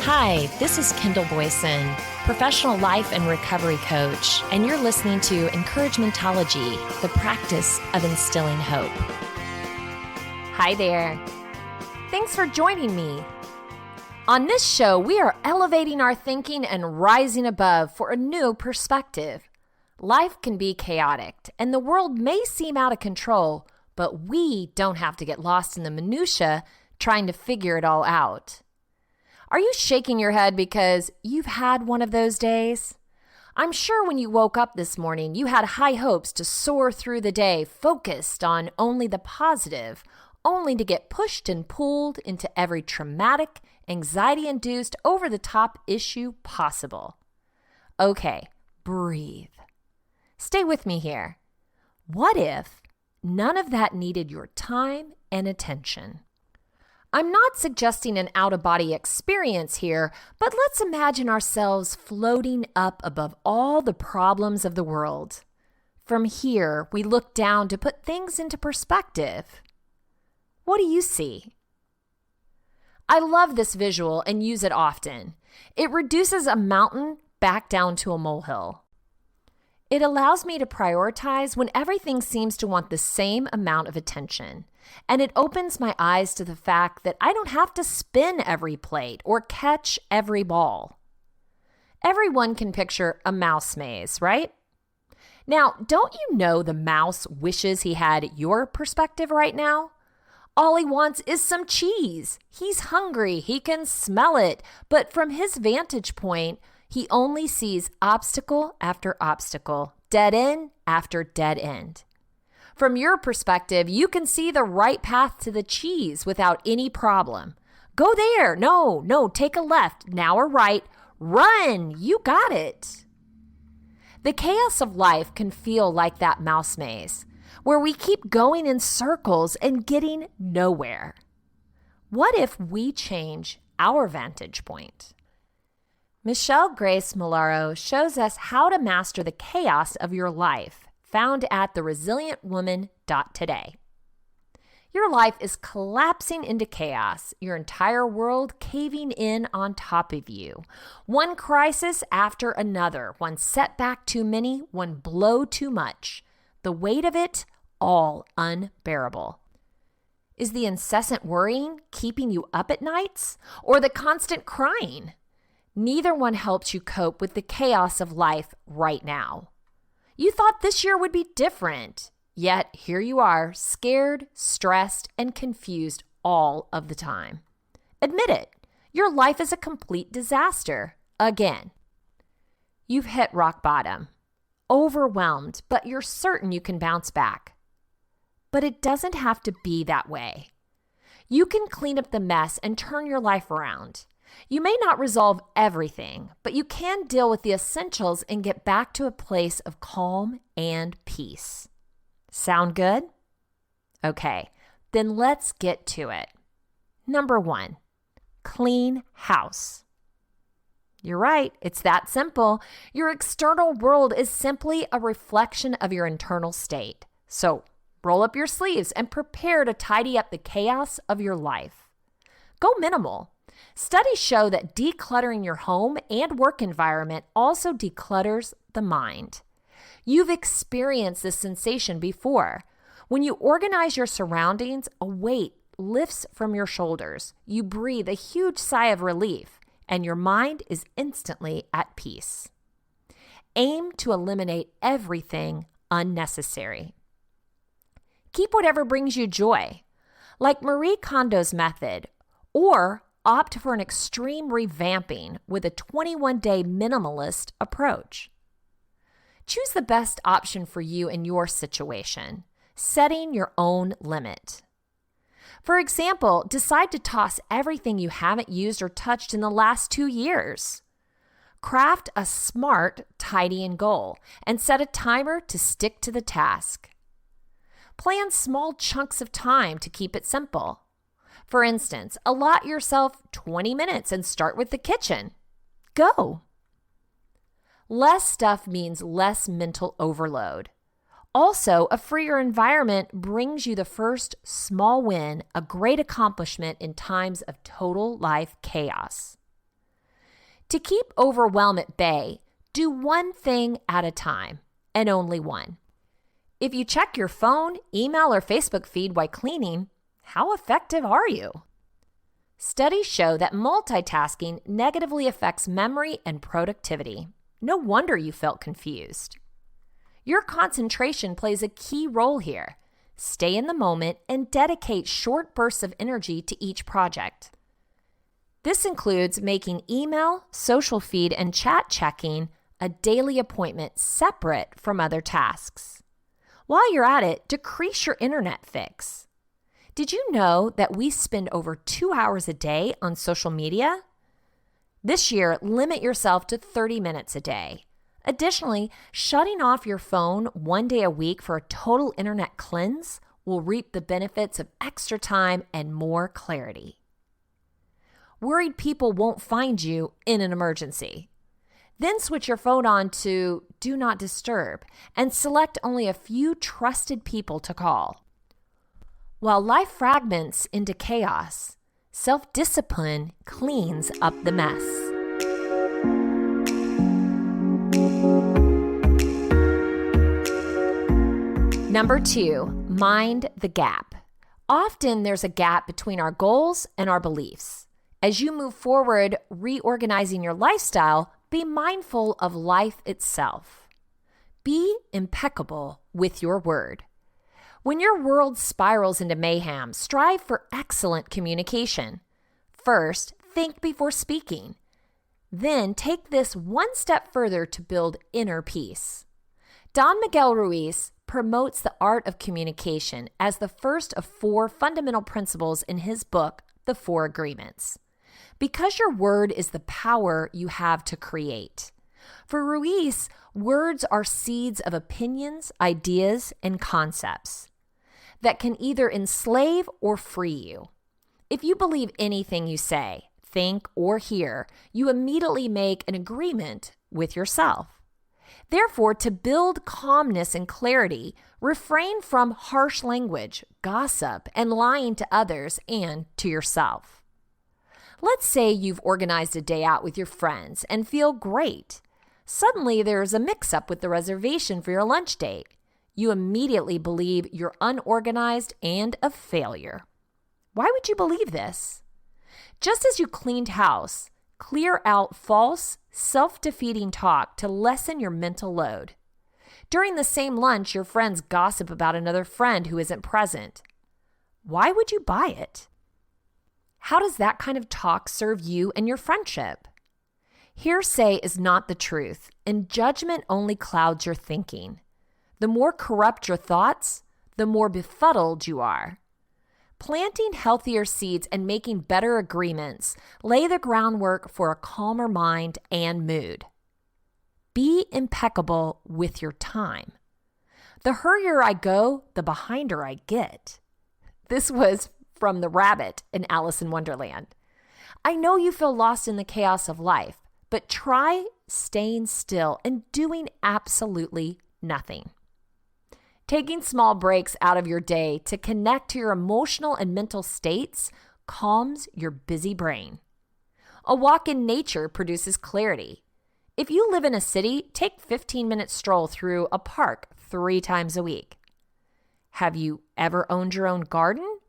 Hi, this is Kendall Boyson, professional life and recovery coach, and you're listening to Encouragementology, the practice of instilling hope. Hi there. Thanks for joining me. On this show, we are elevating our thinking and rising above for a new perspective. Life can be chaotic, and the world may seem out of control, but we don't have to get lost in the minutia trying to figure it all out. Are you shaking your head because you've had one of those days? I'm sure when you woke up this morning, you had high hopes to soar through the day, focused on only the positive, only to get pushed and pulled into every traumatic, anxiety-induced, over-the-top issue possible. Okay, breathe. Stay with me here. What if none of that needed your time and attention? I'm not suggesting an out-of-body experience here, but let's imagine ourselves floating up above all the problems of the world. From here, we look down to put things into perspective. What do you see? I love this visual and use it often. It reduces a mountain back down to a molehill. It allows me to prioritize when everything seems to want the same amount of attention. And it opens my eyes to the fact that I don't have to spin every plate or catch every ball. Everyone can picture a mouse maze, right? Now, don't you know the mouse wishes he had your perspective right now? All he wants is some cheese. He's hungry. He can smell it. But from his vantage point, he only sees obstacle after obstacle, dead end after dead end. From your perspective, you can see the right path to the cheese without any problem. Go there. No, take a left. Now a right. Run. You got it. The chaos of life can feel like that mouse maze, where we keep going in circles and getting nowhere. What if we change our vantage point? Michelle Grace Malaro shows us how to master the chaos of your life, found at theresilientwoman.today. Your life is collapsing into chaos, your entire world caving in on top of you. One crisis after another, one setback too many, one blow too much. The weight of it, all unbearable. Is the incessant worrying keeping you up at nights, or the constant crying? Neither one helps you cope with the chaos of life right now. You thought this year would be different, yet here you are, scared, stressed, and confused all of the time. Admit it, your life is a complete disaster, again. You've hit rock bottom, overwhelmed, but you're certain you can bounce back. But it doesn't have to be that way. You can clean up the mess and turn your life around. You may not resolve everything, but you can deal with the essentials and get back to a place of calm and peace. Sound good? Okay, then let's get to it. Number 1, clean house. You're right, it's that simple. Your external world is simply a reflection of your internal state. So roll up your sleeves and prepare to tidy up the chaos of your life. Go minimal. Studies show that decluttering your home and work environment also declutters the mind. You've experienced this sensation before. When you organize your surroundings, a weight lifts from your shoulders. You breathe a huge sigh of relief, and your mind is instantly at peace. Aim to eliminate everything unnecessary. Keep whatever brings you joy, like Marie Kondo's method, or opt for an extreme revamping with a 21-day minimalist approach. Choose the best option for you in your situation, setting your own limit. For example, decide to toss everything you haven't used or touched in the last 2 years. Craft a smart tidying goal and set a timer to stick to the task. Plan small chunks of time to keep it simple. For instance, allot yourself 20 minutes and start with the kitchen. Go. Less stuff means less mental overload. Also, a freer environment brings you the first small win, a great accomplishment in times of total life chaos. To keep overwhelm at bay, do one thing at a time, and only one. If you check your phone, email, or Facebook feed while cleaning, how effective are you? Studies show that multitasking negatively affects memory and productivity. No wonder you felt confused. Your concentration plays a key role here. Stay in the moment and dedicate short bursts of energy to each project. This includes making email, social feed, and chat checking a daily appointment separate from other tasks. While you're at it, decrease your internet fix. Did you know that we spend over 2 hours a day on social media? This year, limit yourself to 30 minutes a day. Additionally, shutting off your phone 1 day a week for a total internet cleanse will reap the benefits of extra time and more clarity. Worried people won't find you in an emergency. Then switch your phone on to Do Not Disturb and select only a few trusted people to call. While life fragments into chaos, self-discipline cleans up the mess. Number 2, mind the gap. Often there's a gap between our goals and our beliefs. As you move forward reorganizing your lifestyle, be mindful of life itself. Be impeccable with your word. When your world spirals into mayhem, strive for excellent communication. First, think before speaking. Then take this one step further to build inner peace. Don Miguel Ruiz promotes the art of communication as the first of 4 fundamental principles in his book, The 4 Agreements. Because your word is the power you have to create. For Ruiz, words are seeds of opinions, ideas, and concepts that can either enslave or free you. If you believe anything you say, think, or hear, you immediately make an agreement with yourself. Therefore, to build calmness and clarity, refrain from harsh language, gossip, and lying to others and to yourself. Let's say you've organized a day out with your friends and feel great. Suddenly, there's a mix-up with the reservation for your lunch date. You immediately believe you're unorganized and a failure. Why would you believe this? Just as you cleaned house, clear out false, self-defeating talk to lessen your mental load. During the same lunch, your friends gossip about another friend who isn't present. Why would you buy it? How does that kind of talk serve you and your friendship? Hearsay is not the truth, and judgment only clouds your thinking. The more corrupt your thoughts, the more befuddled you are. Planting healthier seeds and making better agreements lay the groundwork for a calmer mind and mood. Be impeccable with your time. The hurrier I go, the behinder I get. This was from the rabbit in Alice in Wonderland. I know you feel lost in the chaos of life, but try staying still and doing absolutely nothing. Taking small breaks out of your day to connect to your emotional and mental states calms your busy brain. A walk in nature produces clarity. If you live in a city, take 15-minute stroll through a park 3 times a week. Have you ever owned your own garden?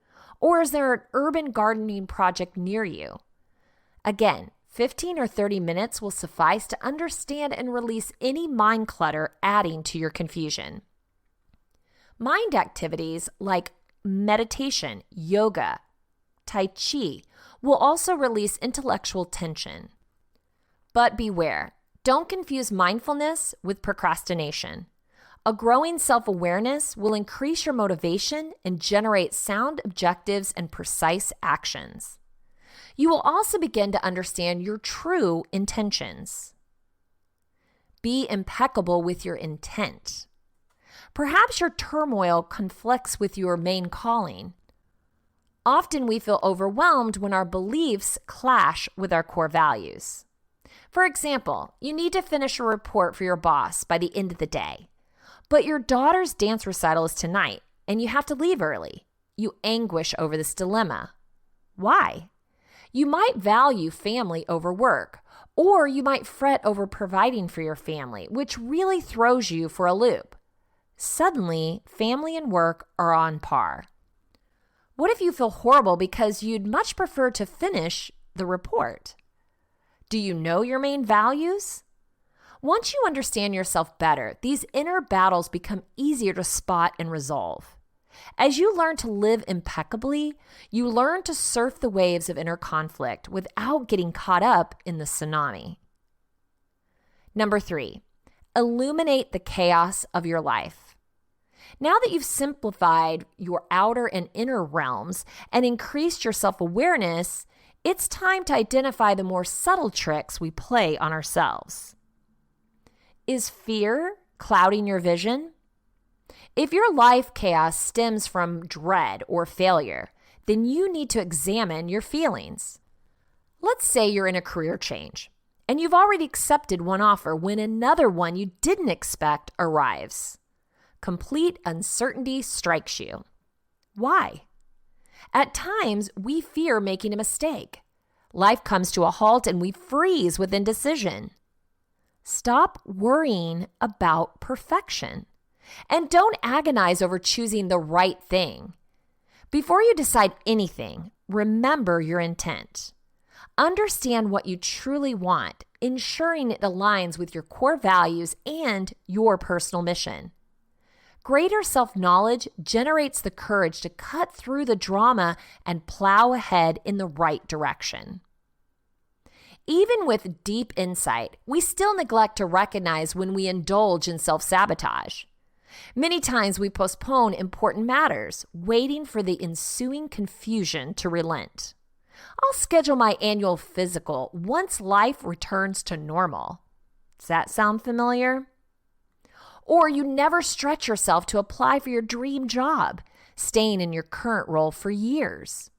Or is there an urban gardening project near you? Again, 15 or 30 minutes will suffice to understand and release any mind clutter adding to your confusion. Mind activities like meditation, yoga, tai chi will also release intellectual tension. But beware, don't confuse mindfulness with procrastination. A growing self-awareness will increase your motivation and generate sound objectives and precise actions. You will also begin to understand your true intentions. Be impeccable with your intent. Perhaps your turmoil conflicts with your main calling. Often we feel overwhelmed when our beliefs clash with our core values. For example, you need to finish a report for your boss by the end of the day. But your daughter's dance recital is tonight, and you have to leave early. You anguish over this dilemma. Why? You might value family over work, or you might fret over providing for your family, which really throws you for a loop. Suddenly, family and work are on par. What if you feel horrible because you'd much prefer to finish the report? Do you know your main values? Once you understand yourself better, these inner battles become easier to spot and resolve. As you learn to live impeccably, you learn to surf the waves of inner conflict without getting caught up in the tsunami. Number 3, illuminate the chaos of your life. Now that you've simplified your outer and inner realms and increased your self-awareness, it's time to identify the more subtle tricks we play on ourselves. Is fear clouding your vision? If your life chaos stems from dread or failure, then you need to examine your feelings. Let's say you're in a career change, and you've already accepted one offer when another one you didn't expect arrives. Complete uncertainty strikes you. Why? At times, we fear making a mistake. Life comes to a halt and we freeze with indecision. Stop worrying about perfection. And don't agonize over choosing the right thing. Before you decide anything, remember your intent. Understand what you truly want, ensuring it aligns with your core values and your personal mission. Greater self-knowledge generates the courage to cut through the drama and plow ahead in the right direction. Even with deep insight, we still neglect to recognize when we indulge in self-sabotage. Many times we postpone important matters, waiting for the ensuing confusion to relent. I'll schedule my annual physical once life returns to normal. Does that sound familiar? Or you never stretch yourself to apply for your dream job, staying in your current role for years.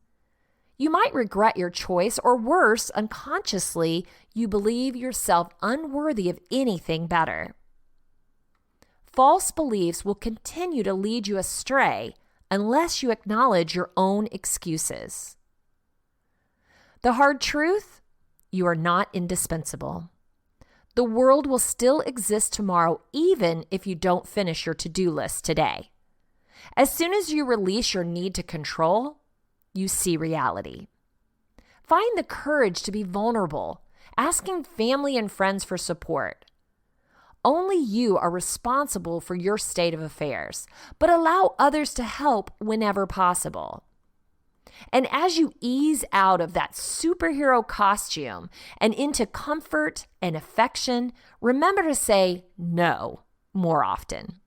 You might regret your choice, or worse, unconsciously, you believe yourself unworthy of anything better. False beliefs will continue to lead you astray unless you acknowledge your own excuses. The hard truth, you are not indispensable. The world will still exist tomorrow even if you don't finish your to-do list today. As soon as you release your need to control, you see reality. Find the courage to be vulnerable, asking family and friends for support. Only you are responsible for your state of affairs, but allow others to help whenever possible. And as you ease out of that superhero costume and into comfort and affection, remember to say no more often.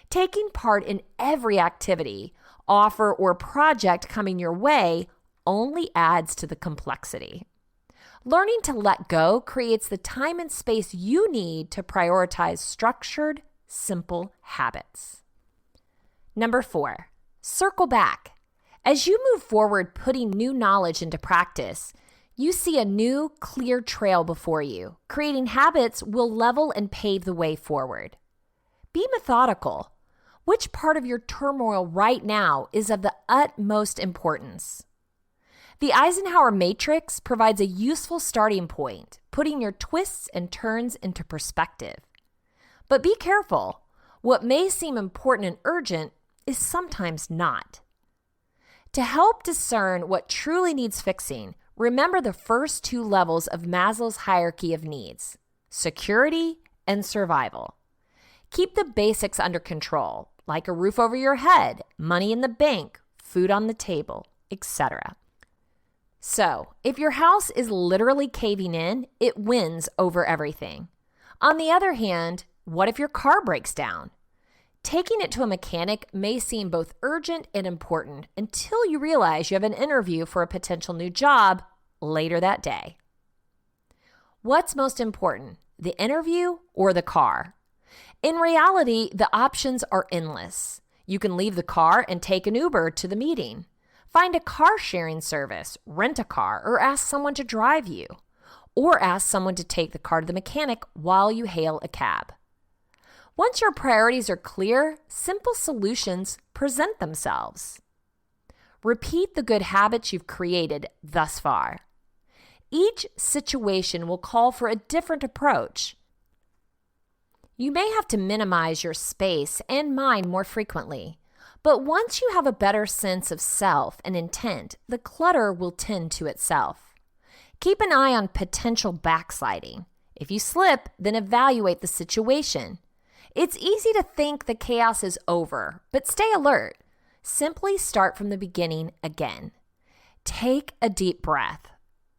Taking part in every activity, offer, or project coming your way only adds to the complexity. Learning to let go creates the time and space you need to prioritize structured, simple habits. Number 4, circle back. As you move forward, putting new knowledge into practice, you see a new, clear trail before you. Creating habits will level and pave the way forward. Be methodical. Which part of your turmoil right now is of the utmost importance? The Eisenhower matrix provides a useful starting point, putting your twists and turns into perspective. But be careful. What may seem important and urgent is sometimes not. To help discern what truly needs fixing, remember the first 2 levels of Maslow's hierarchy of needs: security and survival. Keep the basics under control, like a roof over your head, money in the bank, food on the table, etc. So, if your house is literally caving in, it wins over everything. On the other hand, what if your car breaks down? Taking it to a mechanic may seem both urgent and important until you realize you have an interview for a potential new job later that day. What's most important, the interview or the car? In reality, the options are endless. You can leave the car and take an Uber to the meeting. Find a car sharing service, rent a car, or ask someone to drive you. Or ask someone to take the car to the mechanic while you hail a cab. Once your priorities are clear, simple solutions present themselves. Repeat the good habits you've created thus far. Each situation will call for a different approach. You may have to minimize your space and mind more frequently, but once you have a better sense of self and intent, the clutter will tend to itself. Keep an eye on potential backsliding. If you slip, then evaluate the situation. It's easy to think the chaos is over, but stay alert. Simply start from the beginning again. Take a deep breath.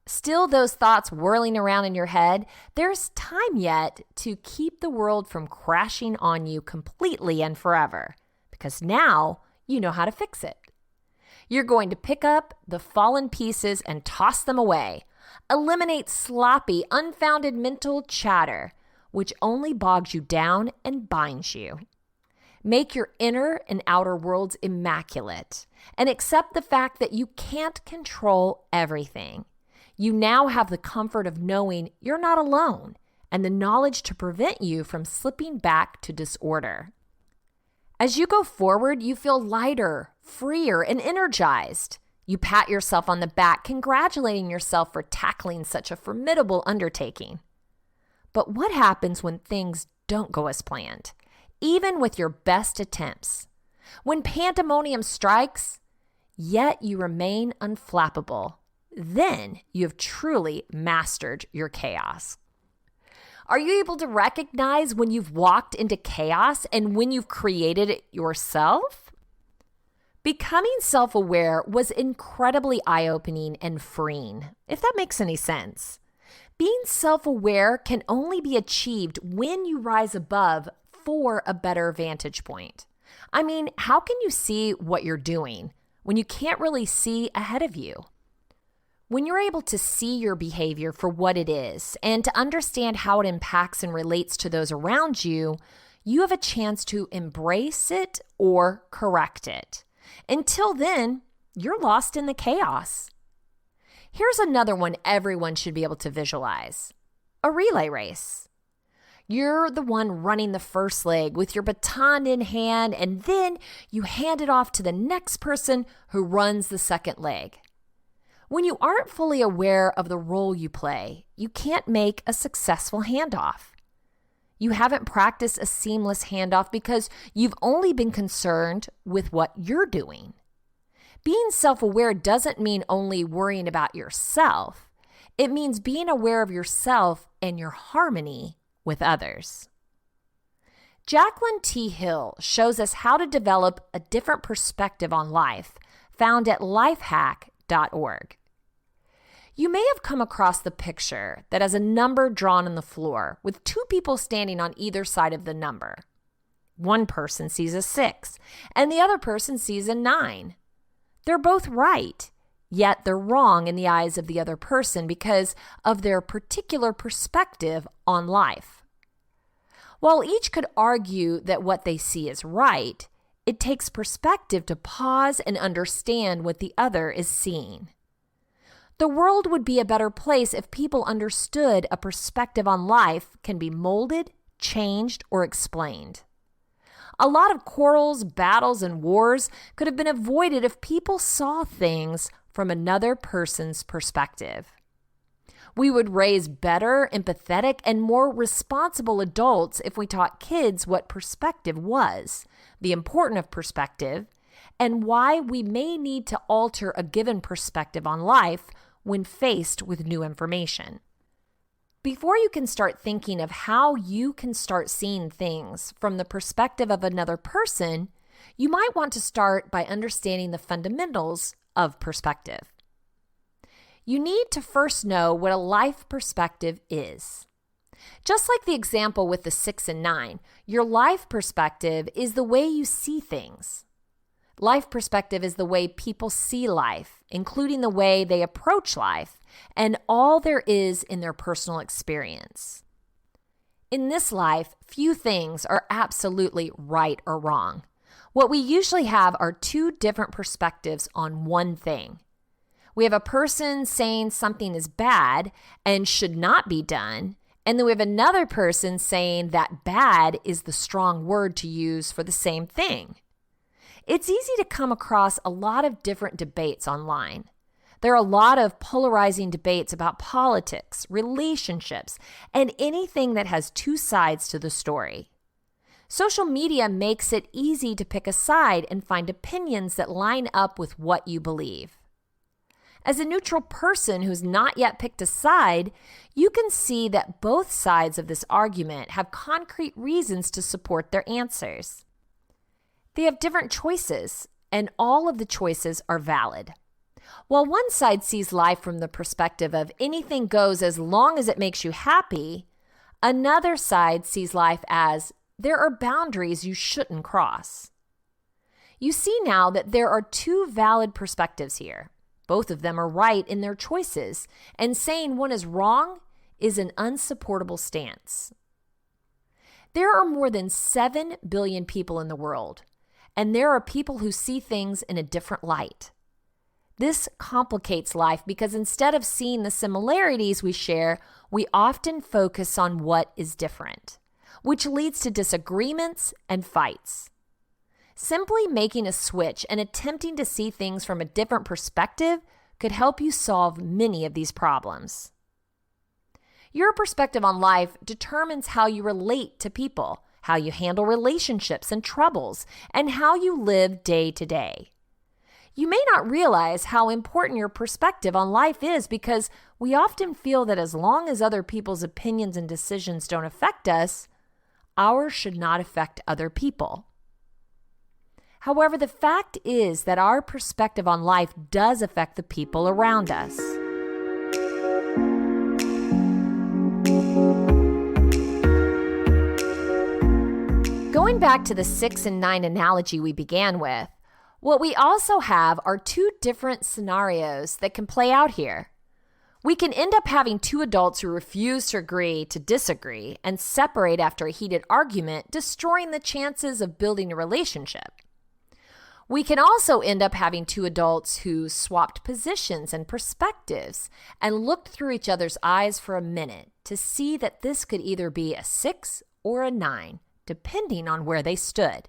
Still those thoughts whirling around in your head, there's time yet to keep the world from crashing on you completely and forever, because now you know how to fix it. You're going to pick up the fallen pieces and toss them away. Eliminate sloppy, unfounded mental chatter, which only bogs you down and binds you. Make your inner and outer worlds immaculate and accept the fact that you can't control everything. You now have the comfort of knowing you're not alone and the knowledge to prevent you from slipping back to disorder. As you go forward, you feel lighter, freer, and energized. You pat yourself on the back, congratulating yourself for tackling such a formidable undertaking. But what happens when things don't go as planned, even with your best attempts? When pandemonium strikes, yet you remain unflappable, then you have truly mastered your chaos. Are you able to recognize when you've walked into chaos and when you've created it yourself? Becoming self-aware was incredibly eye-opening and freeing, if that makes any sense. Being self-aware can only be achieved when you rise above for a better vantage point. I mean, how can you see what you're doing when you can't really see ahead of you? When you're able to see your behavior for what it is and to understand how it impacts and relates to those around you, you have a chance to embrace it or correct it. Until then, you're lost in the chaos. Here's another one everyone should be able to visualize: a relay race. You're the one running the first leg with your baton in hand, and then you hand it off to the next person who runs the second leg. When you aren't fully aware of the role you play, you can't make a successful handoff. You haven't practiced a seamless handoff because you've only been concerned with what you're doing. Being self-aware doesn't mean only worrying about yourself. It means being aware of yourself and your harmony with others. Jacqueline T. Hill shows us how to develop a different perspective on life, found at lifehack.org. You may have come across the picture that has a number drawn on the floor with two people standing on either side of the number. One person sees a 6 and the other person sees a 9. They're both right, yet they're wrong in the eyes of the other person because of their particular perspective on life. While each could argue that what they see is right, it takes perspective to pause and understand what the other is seeing. The world would be a better place if people understood a perspective on life can be molded, changed, or explained. A lot of quarrels, battles, and wars could have been avoided if people saw things from another person's perspective. We would raise better, empathetic, and more responsible adults if we taught kids what perspective was, the importance of perspective, and why we may need to alter a given perspective on life when faced with new information. Before you can start thinking of how you can start seeing things from the perspective of another person, you might want to start by understanding the fundamentals of perspective. You need to first know what a life perspective is. Just like the example with the 6 and 9, your life perspective is the way you see things. Life perspective is the way people see life, including the way they approach life, and all there is in their personal experience. In this life, few things are absolutely right or wrong. What we usually have are two different perspectives on one thing. We have a person saying something is bad and should not be done, and then we have another person saying that bad is the strong word to use for the same thing. It's easy to come across a lot of different debates online. There are a lot of polarizing debates about politics, relationships, and anything that has two sides to the story. Social media makes it easy to pick a side and find opinions that line up with what you believe. As a neutral person who's not yet picked a side, you can see that both sides of this argument have concrete reasons to support their answers. They have different choices, and all of the choices are valid. While one side sees life from the perspective of anything goes as long as it makes you happy, another side sees life as there are boundaries you shouldn't cross. You see now that there are two valid perspectives here. Both of them are right in their choices, and saying one is wrong is an unsupportable stance. There are more than 7 billion people in the world, and there are people who see things in a different light. This complicates life because instead of seeing the similarities we share, we often focus on what is different, which leads to disagreements and fights. Simply making a switch and attempting to see things from a different perspective could help you solve many of these problems. Your perspective on life determines how you relate to people, how you handle relationships and troubles, and how you live day to day. You may not realize how important your perspective on life is because we often feel that as long as other people's opinions and decisions don't affect us, ours should not affect other people. However, the fact is that our perspective on life does affect the people around us. Going back to the 6 and 9 analogy we began with, what we also have are two different scenarios that can play out here. We can end up having two adults who refuse to agree to disagree and separate after a heated argument, destroying the chances of building a relationship. We can also end up having two adults who swapped positions and perspectives and looked through each other's eyes for a minute to see that this could either be a 6 or a 9, depending on where they stood.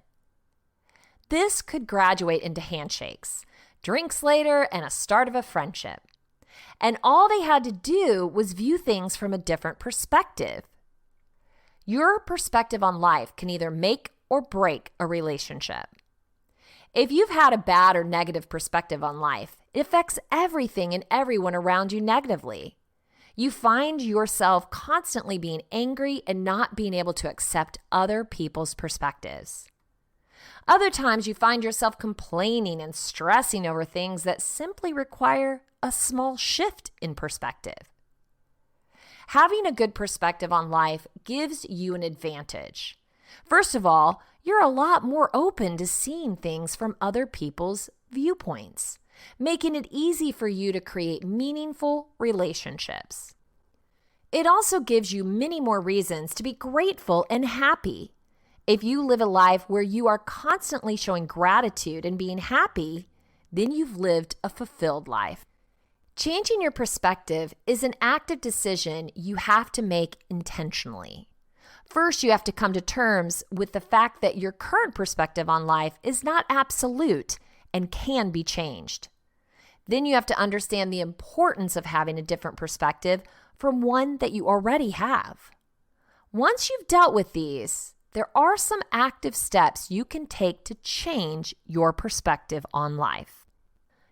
This could graduate into handshakes, drinks later, and a start of a friendship. And all they had to do was view things from a different perspective. Your perspective on life can either make or break a relationship. If you've had a bad or negative perspective on life, it affects everything and everyone around you negatively. You find yourself constantly being angry and not being able to accept other people's perspectives. Other times you find yourself complaining and stressing over things that simply require a small shift in perspective. Having a good perspective on life gives you an advantage. First of all, you're a lot more open to seeing things from other people's viewpoints, making it easy for you to create meaningful relationships. It also gives you many more reasons to be grateful and happy. If you live a life where you are constantly showing gratitude and being happy, then you've lived a fulfilled life. Changing your perspective is an active decision you have to make intentionally. First, you have to come to terms with the fact that your current perspective on life is not absolute and can be changed. Then you have to understand the importance of having a different perspective from one that you already have. Once you've dealt with these, there are some active steps you can take to change your perspective on life.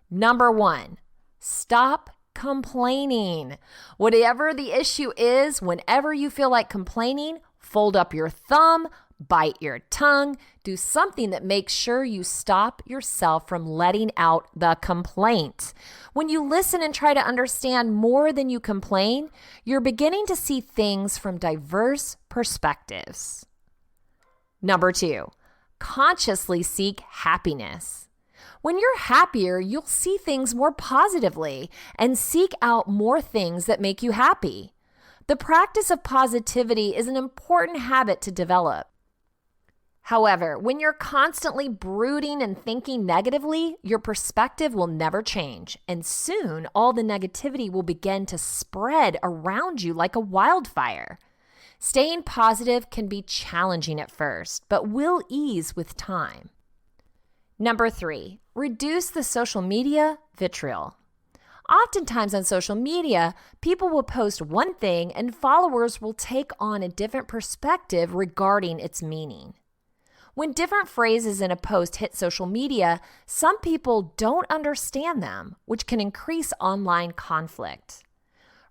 Number 1, stop complaining. Whatever the issue is, whenever you feel like complaining, fold up your thumb, bite your tongue, do something that makes sure you stop yourself from letting out the complaint. When you listen and try to understand more than you complain, you're beginning to see things from diverse perspectives. Number 2, consciously seek happiness. When you're happier, you'll see things more positively and seek out more things that make you happy. The practice of positivity is an important habit to develop. However, when you're constantly brooding and thinking negatively, your perspective will never change, and soon all the negativity will begin to spread around you like a wildfire. Staying positive can be challenging at first, but will ease with time. Number 3, reduce the social media vitriol. Oftentimes on social media, people will post one thing and followers will take on a different perspective regarding its meaning. When different phrases in a post hit social media, some people don't understand them, which can increase online conflict.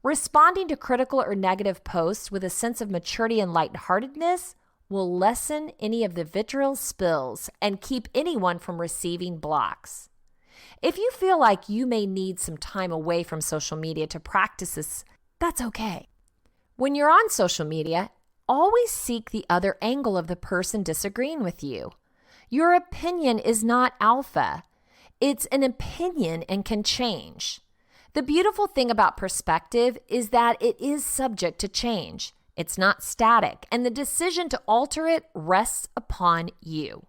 Responding to critical or negative posts with a sense of maturity and lightheartedness will lessen any of the vitriol spills and keep anyone from receiving blocks. If you feel like you may need some time away from social media to practice this, that's okay. When you're on social media, always seek the other angle of the person disagreeing with you. Your opinion is not alpha. It's an opinion and can change. The beautiful thing about perspective is that it is subject to change. It's not static, and the decision to alter it rests upon you.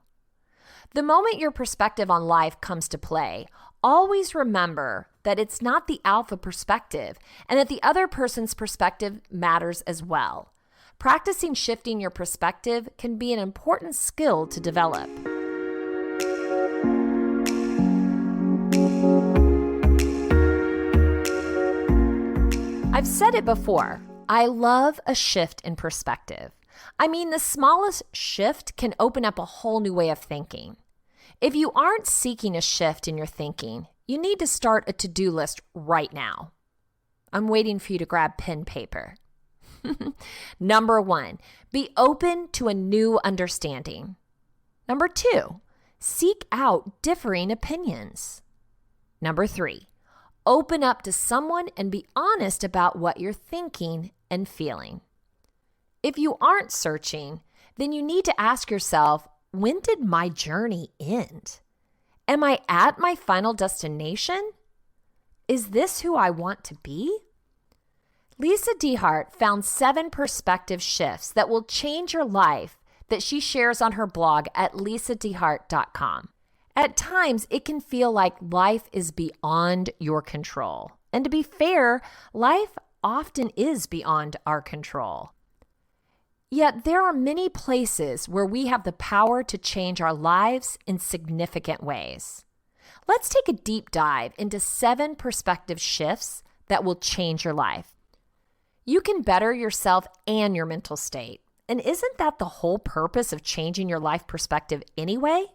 The moment your perspective on life comes to play, always remember that it's not the alpha perspective and that the other person's perspective matters as well. Practicing shifting your perspective can be an important skill to develop. I've said it before, I love a shift in perspective. I mean, the smallest shift can open up a whole new way of thinking. If you aren't seeking a shift in your thinking, you need to start a to-do list right now. I'm waiting for you to grab pen and paper. Number 1, be open to a new understanding. Number 2, seek out differing opinions. Number 3, open up to someone and be honest about what you're thinking and feeling. If you aren't searching, then you need to ask yourself, when did my journey end? Am I at my final destination? Is this who I want to be? Lisa DeHart found 7 perspective shifts that will change your life that she shares on her blog at lisadehart.com. At times, it can feel like life is beyond your control. And to be fair, life often is beyond our control. Yet there are many places where we have the power to change our lives in significant ways. Let's take a deep dive into 7 perspective shifts that will change your life. You can better yourself and your mental state. And isn't that the whole purpose of changing your life perspective anyway?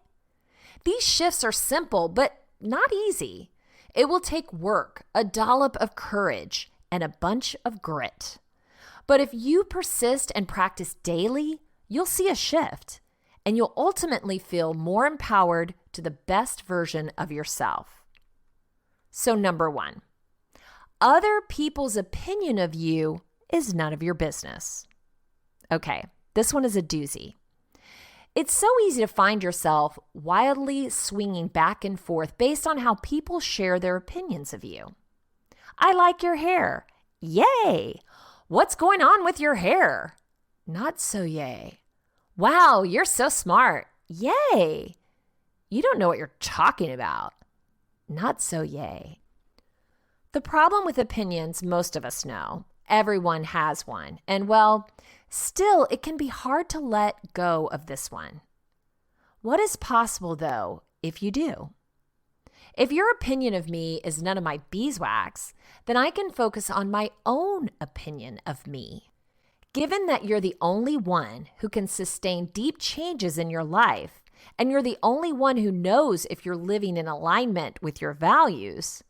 These shifts are simple, but not easy. It will take work, a dollop of courage, and a bunch of grit. But if you persist and practice daily, you'll see a shift, and you'll ultimately feel more empowered to the best version of yourself. So number 1, other people's opinion of you is none of your business. Okay, this one is a doozy. It's so easy to find yourself wildly swinging back and forth based on how people share their opinions of you. I like your hair. Yay! What's going on with your hair? Not so yay. Wow, you're so smart. Yay! You don't know what you're talking about. Not so yay. The problem with opinions, most of us know. Everyone has one. And well, still, it can be hard to let go of this one. What is possible, though, if you do? If your opinion of me is none of my beeswax, then I can focus on my own opinion of me. Given that you're the only one who can sustain deep changes in your life, and you're the only one who knows if you're living in alignment with your values,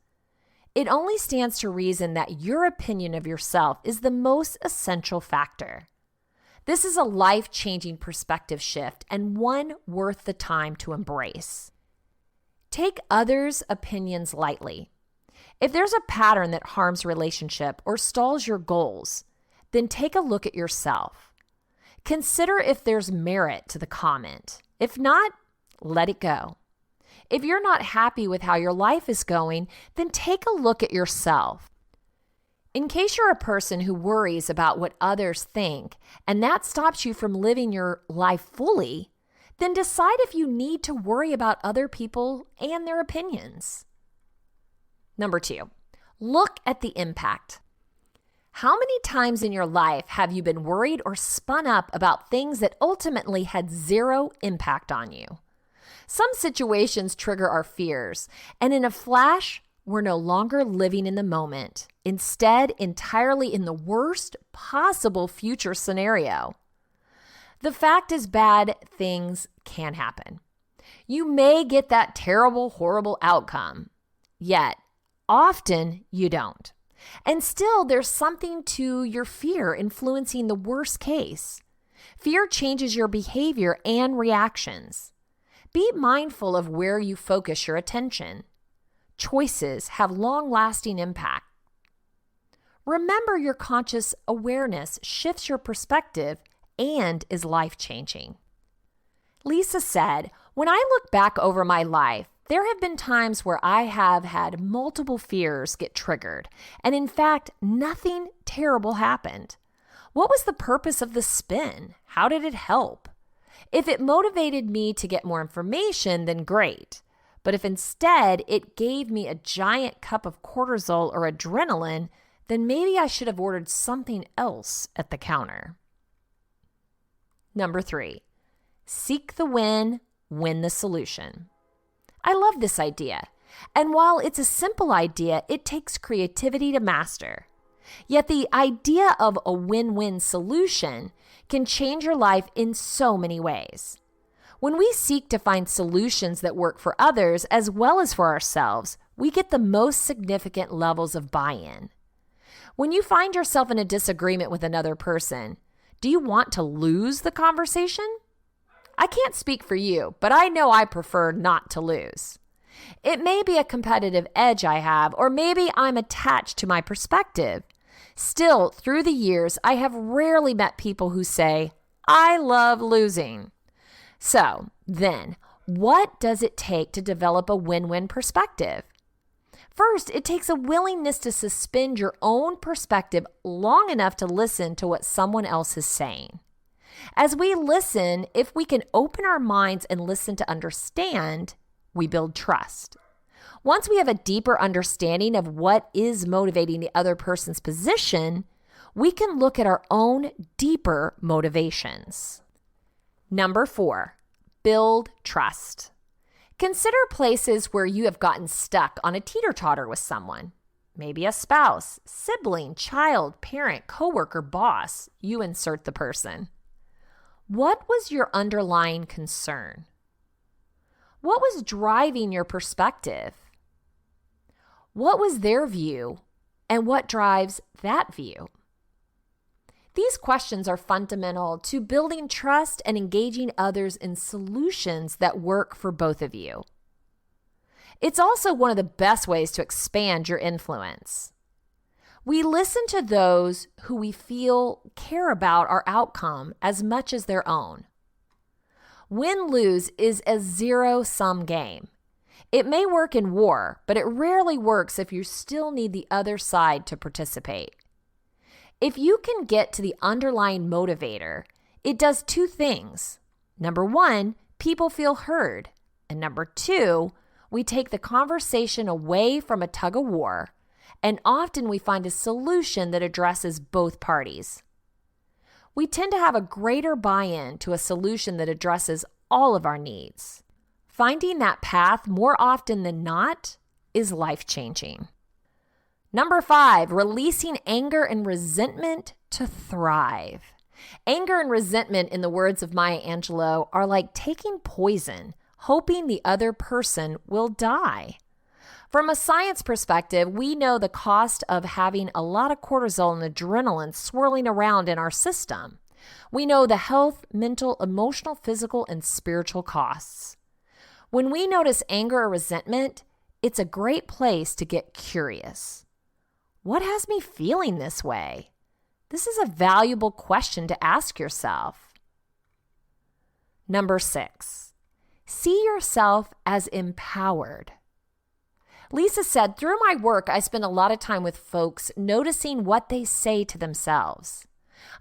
it only stands to reason that your opinion of yourself is the most essential factor. This is a life-changing perspective shift and one worth the time to embrace. Take others' opinions lightly. If there's a pattern that harms relationship or stalls your goals, then take a look at yourself. Consider if there's merit to the comment. If not, let it go. If you're not happy with how your life is going, then take a look at yourself. In case you're a person who worries about what others think and that stops you from living your life fully, then decide if you need to worry about other people and their opinions. Number 2, look at the impact. How many times in your life have you been worried or spun up about things that ultimately had zero impact on you? Some situations trigger our fears, and in a flash, we're no longer living in the moment, instead entirely in the worst possible future scenario. The fact is, bad things can happen. You may get that terrible, horrible outcome, yet often you don't. And still, there's something to your fear influencing the worst case. Fear changes your behavior and reactions. Be mindful of where you focus your attention. Choices have long-lasting impact. Remember, your conscious awareness shifts your perspective and is life-changing. Lisa said, "When I look back over my life, there have been times where I have had multiple fears get triggered, and in fact, nothing terrible happened. What was the purpose of the spin? How did it help? If it motivated me to get more information, then great. But if instead it gave me a giant cup of cortisol or adrenaline, then maybe I should have ordered something else at the counter." Number 3, seek the win the solution. I love this idea. And while it's a simple idea, it takes creativity to master. Yet the idea of a win-win solution can change your life in so many ways. When we seek to find solutions that work for others as well as for ourselves, we get the most significant levels of buy-in. When you find yourself in a disagreement with another person, do you want to lose the conversation? I can't speak for you, but I know I prefer not to lose. It may be a competitive edge I have, or maybe I'm attached to my perspective. Still, through the years, I have rarely met people who say, "I love losing." So, then, what does it take to develop a win-win perspective? First, it takes a willingness to suspend your own perspective long enough to listen to what someone else is saying. As we listen, if we can open our minds and listen to understand, we build trust. Once we have a deeper understanding of what is motivating the other person's position, we can look at our own deeper motivations. Number 4, build trust. Consider places where you have gotten stuck on a teeter-totter with someone. Maybe a spouse, sibling, child, parent, coworker, boss. You insert the person. What was your underlying concern? What was driving your perspective? What was their view, and what drives that view? These questions are fundamental to building trust and engaging others in solutions that work for both of you. It's also one of the best ways to expand your influence. We listen to those who we feel care about our outcome as much as their own. Win-lose is a zero-sum game. It may work in war, but it rarely works if you still need the other side to participate. If you can get to the underlying motivator, it does 2 things. Number 1, people feel heard. And number 2, we take the conversation away from a tug of war, and often we find a solution that addresses both parties. We tend to have a greater buy-in to a solution that addresses all of our needs. Finding that path more often than not is life-changing. Number 5, releasing anger and resentment to thrive. Anger and resentment, in the words of Maya Angelou, are like taking poison, hoping the other person will die. From a science perspective, we know the cost of having a lot of cortisol and adrenaline swirling around in our system. We know the health, mental, emotional, physical, and spiritual costs. When we notice anger or resentment, it's a great place to get curious. What has me feeling this way? This is a valuable question to ask yourself. Number 6, see yourself as empowered. Lisa said, "Through my work, I spend a lot of time with folks noticing what they say to themselves.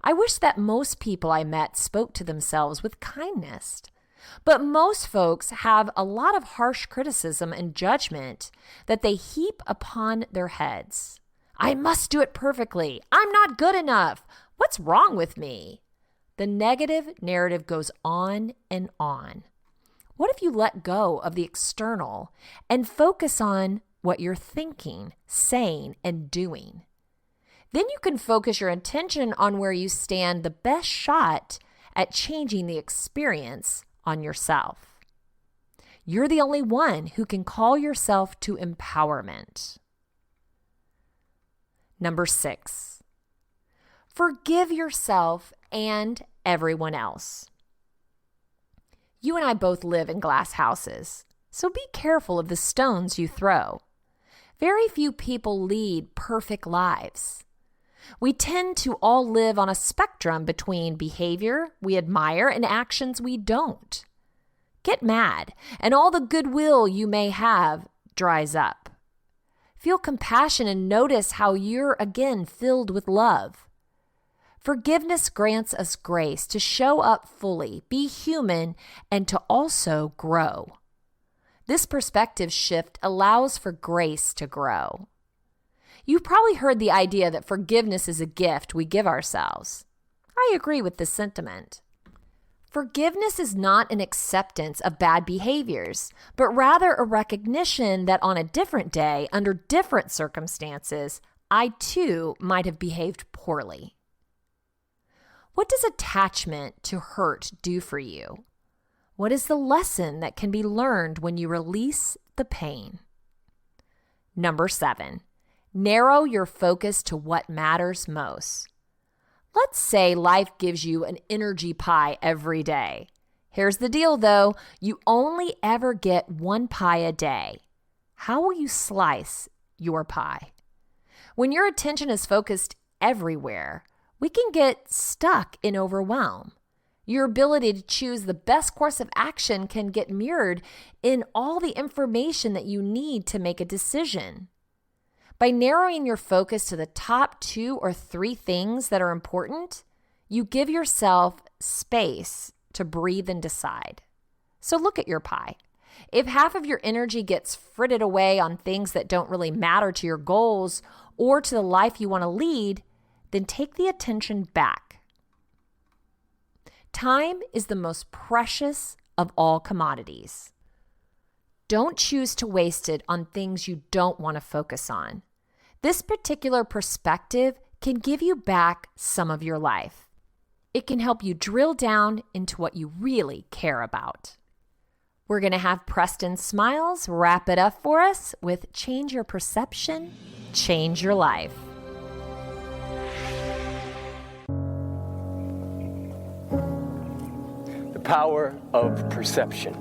I wish that most people I met spoke to themselves with kindness. But most folks have a lot of harsh criticism and judgment that they heap upon their heads. I must do it perfectly. I'm not good enough. What's wrong with me?" The negative narrative goes on and on. What if you let go of the external and focus on what you're thinking, saying, and doing. Then you can focus your attention on where you stand the best shot at changing the experience on yourself. You're the only one who can call yourself to empowerment. Number 6, forgive yourself and everyone else. You and I both live in glass houses, so be careful of the stones you throw. Very few people lead perfect lives. We tend to all live on a spectrum between behavior we admire and actions we don't. Get mad, and all the goodwill you may have dries up. Feel compassion and notice how you're again filled with love. Forgiveness grants us grace to show up fully, be human, and to also grow. This perspective shift allows for grace to grow. You've probably heard the idea that forgiveness is a gift we give ourselves. I agree with this sentiment. Forgiveness is not an acceptance of bad behaviors, but rather a recognition that on a different day, under different circumstances, I too might have behaved poorly. What does attachment to hurt do for you? What is the lesson that can be learned when you release the pain? Number 7, narrow your focus to what matters most. Let's say life gives you an energy pie every day. Here's the deal though, you only ever get one pie a day. How will you slice your pie? When your attention is focused everywhere, we can get stuck in overwhelm. Your ability to choose the best course of action can get mirrored in all the information that you need to make a decision. By narrowing your focus to the top 2 or 3 things that are important, you give yourself space to breathe and decide. So look at your pie. If half of your energy gets frittered away on things that don't really matter to your goals or to the life you want to lead, then take the attention back. Time is the most precious of all commodities. Don't choose to waste it on things you don't want to focus on. This particular perspective can give you back some of your life. It can help you drill down into what you really care about. We're going to have Preston Smiles wrap it up for us with Change Your Perception, Change Your Life. The power of perception.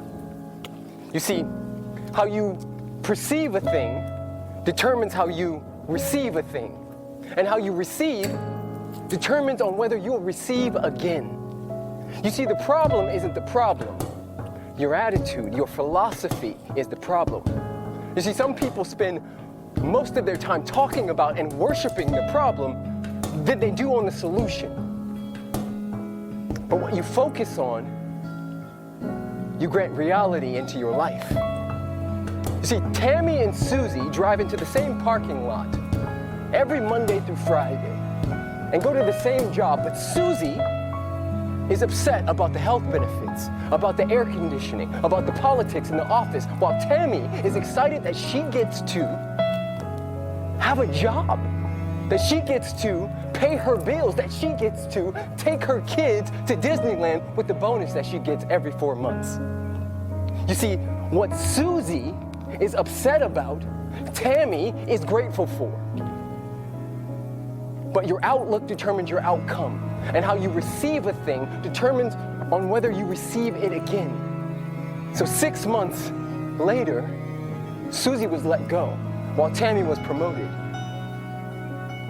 You see, how you perceive a thing determines how you receive a thing. And how you receive determines on whether you'll receive again. You see, the problem isn't the problem. Your attitude, your philosophy is the problem. You see, some people spend most of their time talking about and worshiping the problem than they do on the solution. But what you focus on, you grant reality into your life. You see, Tammy and Susie drive into the same parking lot every Monday through Friday and go to the same job, but Susie is upset about the health benefits, about the air conditioning, about the politics in the office, while Tammy is excited that she gets to have a job, that she gets to pay her bills, that she gets to take her kids to Disneyland with the bonus that she gets every 4 months. You see, what Susie is upset about, Tammy is grateful for. But your outlook determines your outcome, and how you receive a thing determines on whether you receive it again. So 6 months later, Susie was let go while Tammy was promoted.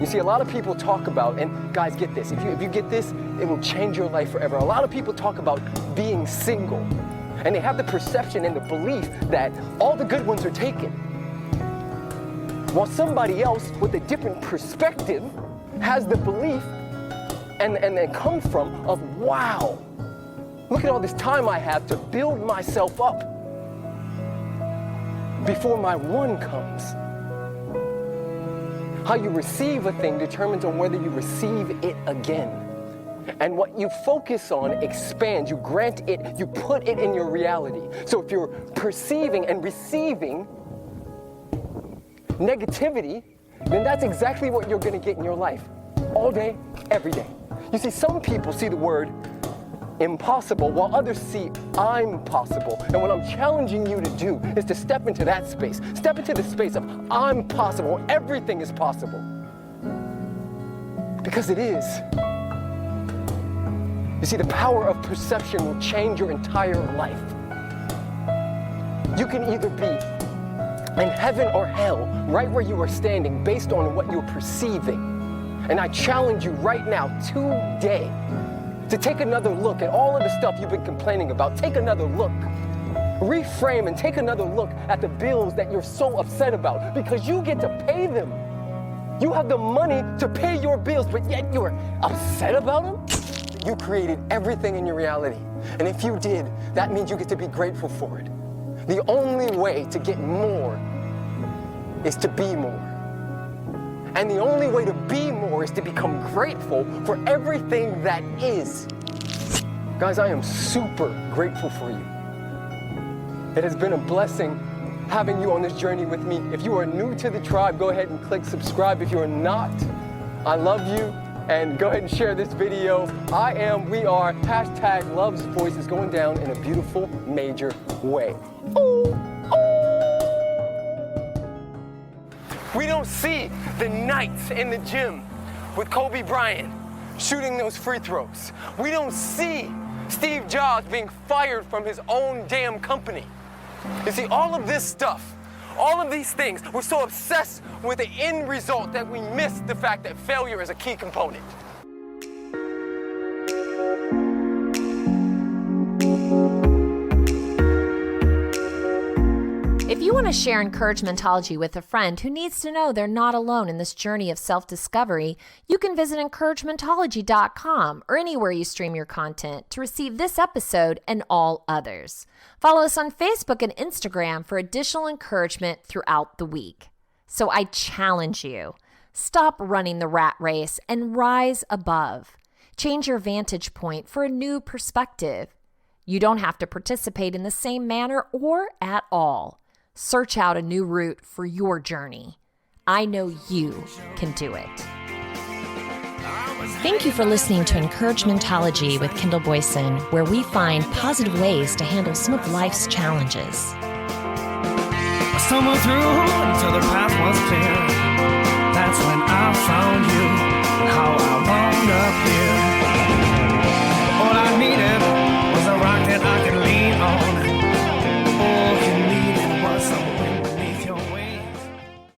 You see, a lot of people talk about, and guys, get this, if you get this, it will change your life forever. A lot of people talk about being single, and they have the perception and the belief that all the good ones are taken, while somebody else with a different perspective has the belief and then comes from of, wow, look at all this time I have to build myself up before my one comes. How you receive a thing determines on whether you receive it again. And what you focus on expands, you grant it, you put it in your reality. So if you're perceiving and receiving negativity, then that's exactly what you're going to get in your life. All day, every day. You see, some people see the word impossible while others see I'm possible. And what I'm challenging you to do is to step into that space. Step into the space of I'm possible. Everything is possible. Because it is. You see, the power of perception will change your entire life. You can either be in heaven or hell right where you are standing based on what you're perceiving. And I challenge you right now, today, to take another look at all of the stuff you've been complaining about. Take another look. Reframe and take another look at the bills that you're so upset about because you get to pay them. You have the money to pay your bills, but yet you're upset about them? You created everything in your reality. And if you did, that means you get to be grateful for it. The only way to get more is to be more. And the only way to be more is to become grateful for everything that is. Guys, I am super grateful for you. It has been a blessing having you on this journey with me. If you are new to the tribe, go ahead and click subscribe. If you are not, I love you. And go ahead and share this video. We are, #Love's Voice is going down in a beautiful, major way. Ooh, ooh. We don't see the nights in the gym with Kobe Bryant shooting those free throws. We don't see Steve Jobs being fired from his own damn company. You see, all of this stuff, all of these things, we're so obsessed with the end result that we miss the fact that failure is a key component. If you want to share encouragementology with a friend who needs to know they're not alone in this journey of self-discovery, you can visit encouragementology.com or anywhere you stream your content to receive this episode and all others. Follow us on Facebook and Instagram for additional encouragement throughout the week. So I challenge you, stop running the rat race and rise above. Change your vantage point for a new perspective. You don't have to participate in the same manner or at all. Search out a new route for your journey. I know you can do it. Thank you for listening to Encouragementology with Kendall Boyson, where we find positive ways to handle some of life's challenges. I stumbled through until the path was clear.